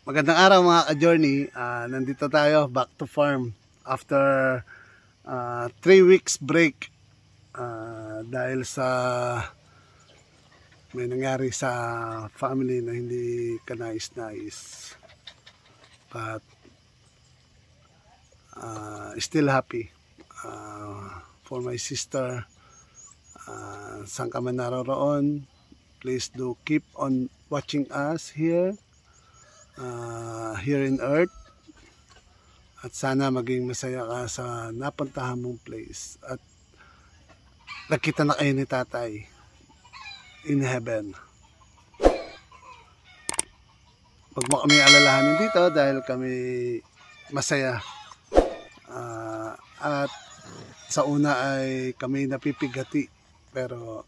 Magandang araw mga ka-journey. Nandito tayo back to farm after 3 weeks break dahil sa may nangyari sa family na hindi kanais-nais, but still happy for my sister. Saan ka man naroroon, please do keep on watching us here in Earth, at sana maging masaya ka sa napuntahan mong place at nakita na kayo ni tatay in heaven. Huwag mo kami alalahanin dito dahil kami masaya, at sa una ay kami napipigati, pero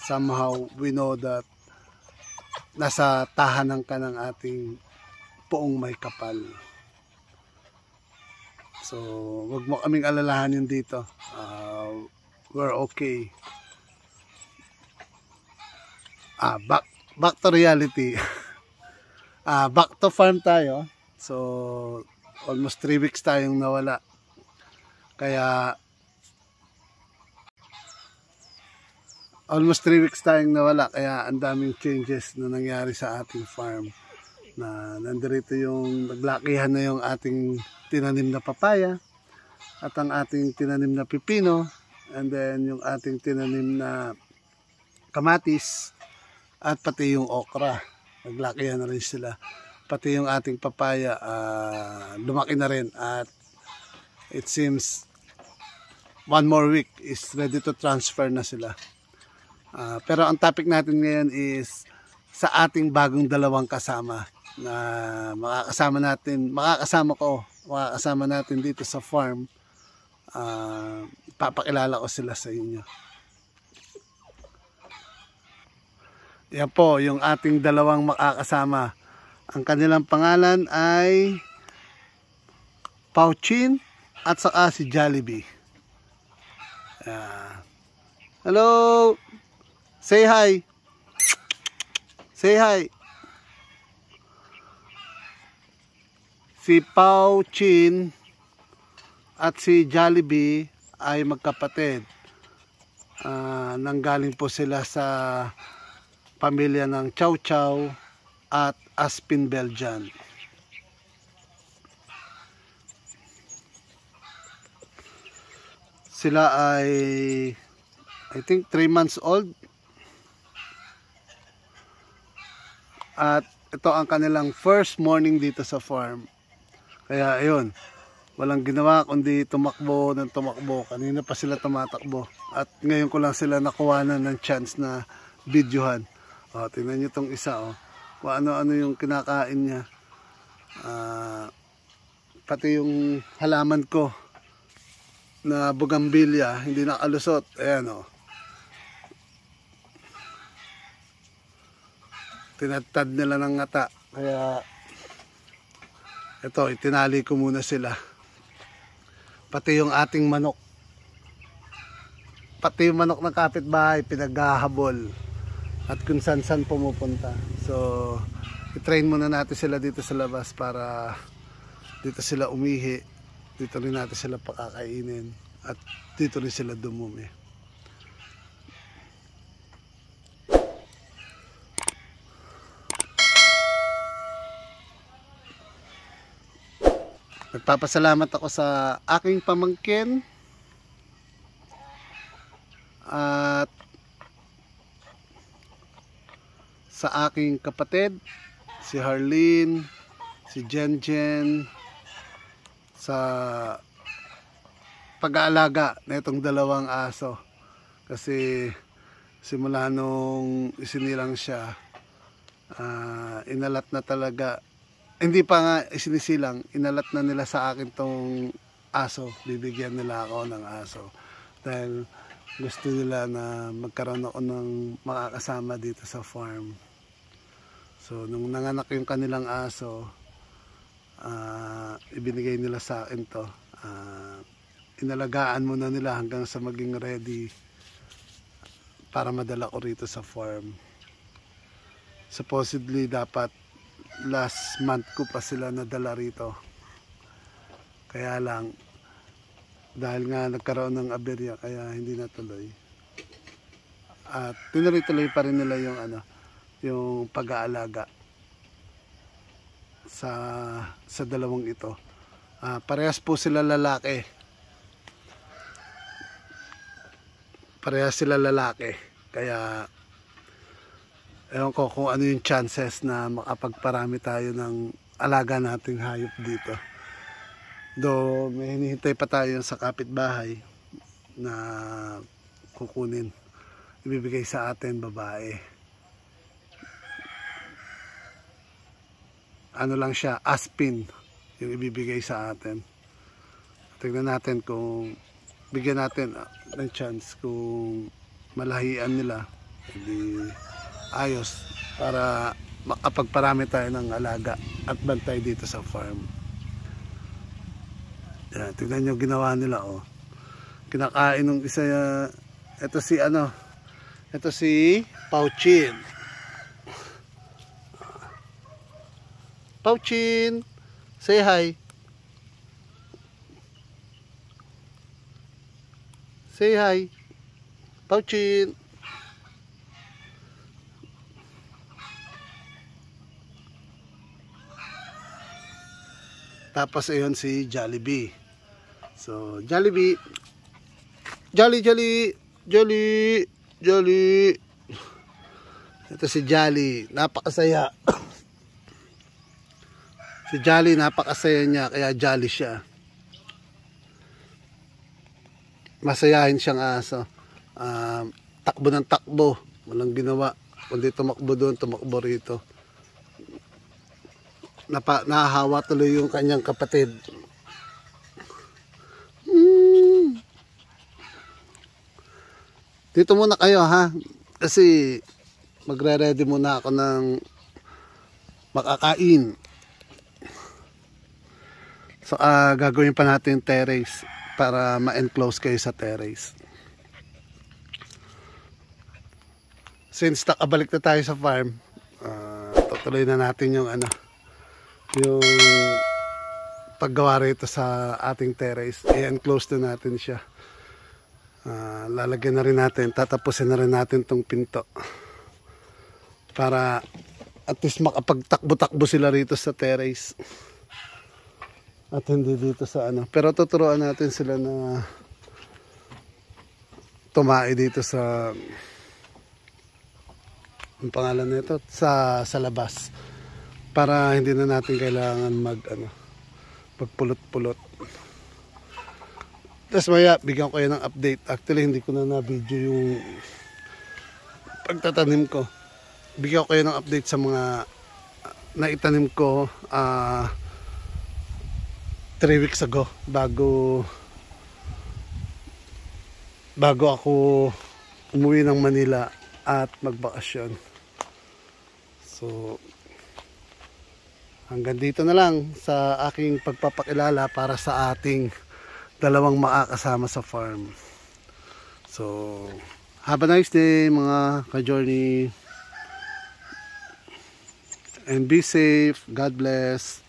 somehow we know that nasa tahanan ka ng ating Poong May Kapal. So wag mo kaming alalahanin dito, we're okay. Back to reality. Back to farm tayo. So almost 3 weeks tayong nawala, kaya ang daming changes na nangyari sa ating farm. Na nandito yung naglakihan na yung ating tinanim na papaya at ang ating tinanim na pipino, and then yung ating tinanim na kamatis at pati yung okra. Naglakihan na rin sila. Pati yung ating papaya lumaki na rin, at it seems 1 more week is ready to transfer na sila. Pero ang topic natin ngayon is sa ating bagong dalawang kasama na makakasama natin dito sa farm. Papakilala ko sila sa inyo. Yan po yung ating dalawang makakasama. Ang kanilang pangalan ay Pauchin at saka si Jollibee. Hello! Say hi! Say hi! Si Pauchin at si Jollibee ay magkapatid. Nanggaling po sila sa pamilya ng Chow Chow at Aspin Belgian. Sila ay I think 3 months old. At ito ang kanilang first morning dito sa farm. Kaya ayun, walang ginawa kundi tumakbo ng tumakbo. Kanina pa sila tumatakbo. At ngayon ko lang sila nakuhanan ng chance na videohan. Tingnan nyo itong isa. Kung ano-ano yung kinakain niya. Pati yung halaman ko na bugambilya, hindi nakalusot. Ayan tinatad nila ng ngata, kaya ito, itinali ko muna sila. Pati yung ating manok, pati yung manok ng kapitbahay pinaghahabol at kung saan pumupunta. So i-train muna natin sila dito sa labas para dito sila umihi, dito rin natin sila pakakainin, at dito rin sila dumumi. Nagpapasalamat ako sa aking pamangkin at sa aking kapatid, si Harleen, si Jenjen, sa pag-aalaga na itong dalawang aso. Kasi simula nung isinilang siya, inalat na talaga. Hindi pa nga isinisilang, inalat na nila sa akin tong aso. Bibigyan nila ako ng aso dahil gusto nila na magkaroon ako ng makakasama dito sa farm. So nung nanganak yung kanilang aso, ibinigay nila sa akin to. Inalagaan muna nila hanggang sa maging ready para madala ko rito sa farm. Supposedly dapat last month ko pa sila nadala rito. Kaya lang, dahil nga nagkaroon ng aberya, kaya hindi natuloy. At tinuloy-tuloy pa rin nila yung yung pag-aalaga sa dalawang ito. Parehas po sila lalaki. Parehas sila lalaki. Kaya ewan ko kung ano yung chances na makapagparami tayo ng alaga nating hayop dito. Though may hinihintay pa tayo sa kapitbahay na kukunin. Ibibigay sa atin babae. Ano lang siya, aspin yung ibibigay sa atin. Tingnan natin kung bigyan natin ng chance kung malahian nila. Hindi ayos para makapagparami tayo ng alaga at bantay dito sa farm. Yan, tingnan nyo ginawa nila, oh. Kinakain ng isa, ito si Pouchin. Pouchin, say hi. Say hi. Pouchin. Tapos ayun si Jollibee. So, Jollibee. Jolly. Ito si Jolly, napakasaya. Si Jolly, napakasaya niya, kaya jolly siya. Masayahin siyang aso. Takbo ng takbo, walang ginawa. Kundi tumakbo doon, tumakbo rito. Nahahawa tuloy yung kanyang kapatid. Dito muna kayo, ha? Kasi magre-ready muna ako ng makakain. So gagawin pa natin terrace para ma-enclose kayo sa terrace. Since nakabalik na tayo sa farm, tutuloy na natin yung yung paggawa rito sa ating terrace. I-enclose na natin siya. Lalagyan na rin natin, tatapusin na rin natin tong pinto para at least makapagtakbo-takbo sila rito sa terrace at hindi dito sa pero tuturuan natin sila na tumae dito sa ang pangalan nito sa labas para hindi na natin kailangan magpulot-pulot. Tapos maya, bigyan ko kayo ng update. Actually, hindi ko na video yung pagtatanim ko. Bigyan ko kayo ng update sa mga naitanim ko 3 weeks ago. Bago ako umuwi ng Manila at magbakasyon. So, hanggang dito na lang sa aking pagpapakilala para sa ating dalawang makakasama sa farm. So, have a nice day mga ka-journey. And be safe. God bless.